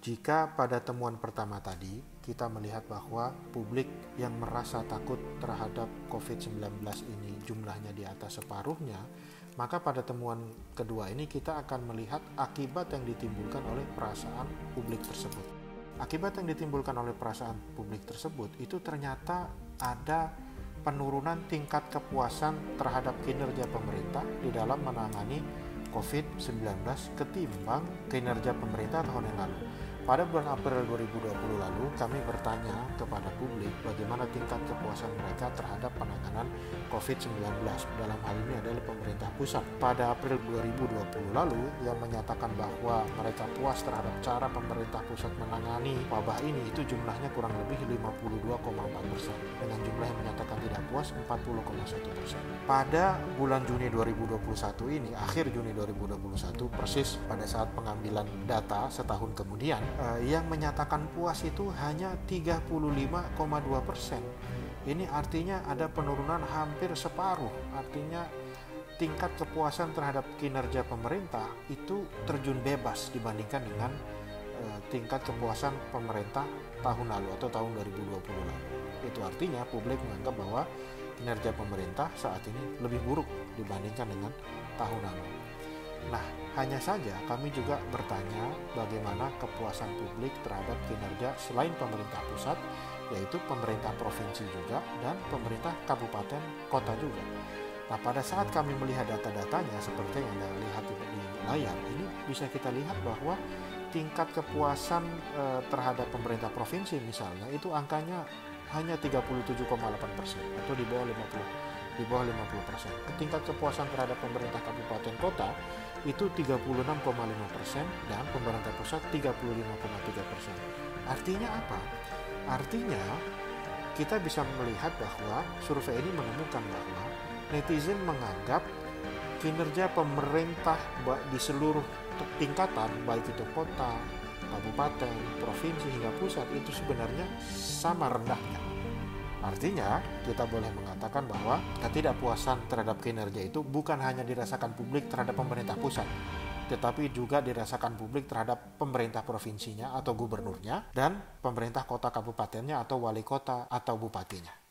Jika pada temuan pertama tadi kita melihat bahwa publik yang merasa takut terhadap COVID-19 ini jumlahnya di atas separuhnya, maka pada temuan kedua ini kita akan melihat akibat yang ditimbulkan oleh perasaan publik tersebut. Akibat yang ditimbulkan oleh perasaan publik tersebut itu ternyata ada penurunan tingkat kepuasan terhadap kinerja pemerintah di dalam menangani COVID-19 ketimbang kinerja pemerintah tahun yang lalu. Pada bulan April 2020 lalu, kami bertanya kepada publik bagaimana tingkat kepuasan mereka terhadap penanganan COVID-19. Dalam hal ini adalah pemerintah pusat. Pada April 2020 lalu, yang menyatakan bahwa mereka puas terhadap cara pemerintah pusat menangani wabah ini, itu jumlahnya kurang lebih 52,4%. Dengan jumlah yang menyatakan tidak puas 40,1%. Pada bulan Juni 2021 ini, akhir Juni 2021, persis pada saat pengambilan data setahun kemudian, yang menyatakan puas itu hanya 35,2%. Ini artinya ada penurunan hampir separuh. Artinya tingkat kepuasan terhadap kinerja pemerintah itu terjun bebas dibandingkan dengan tingkat kepuasan pemerintah tahun lalu atau tahun 2020 lalu. Itu artinya publik menganggap bahwa kinerja pemerintah saat ini lebih buruk dibandingkan dengan tahun lalu. Nah, hanya saja kami juga bertanya bagaimana kepuasan publik terhadap kinerja selain pemerintah pusat, yaitu pemerintah provinsi juga dan pemerintah kabupaten kota juga. Nah, pada saat kami melihat data-datanya seperti yang Anda lihat di layar, ini bisa kita lihat bahwa tingkat kepuasan terhadap pemerintah provinsi misalnya itu angkanya hanya 37,8% atau di bawah 50%. Tingkat kepuasan terhadap pemerintah kabupaten kota itu 36,5% dan pemerintah pusat 35,3%. Artinya apa? Artinya kita bisa melihat bahwa survei ini menemukan bahwa netizen menganggap kinerja pemerintah di seluruh tingkatan, baik itu kota, kabupaten, provinsi hingga pusat, itu sebenarnya sama rendahnya. Artinya kita boleh mengatakan bahwa ketidakpuasan terhadap kinerja itu bukan hanya dirasakan publik terhadap pemerintah pusat, tetapi juga dirasakan publik terhadap pemerintah provinsinya atau gubernurnya dan pemerintah kota kabupatennya atau wali kota atau bupatinya.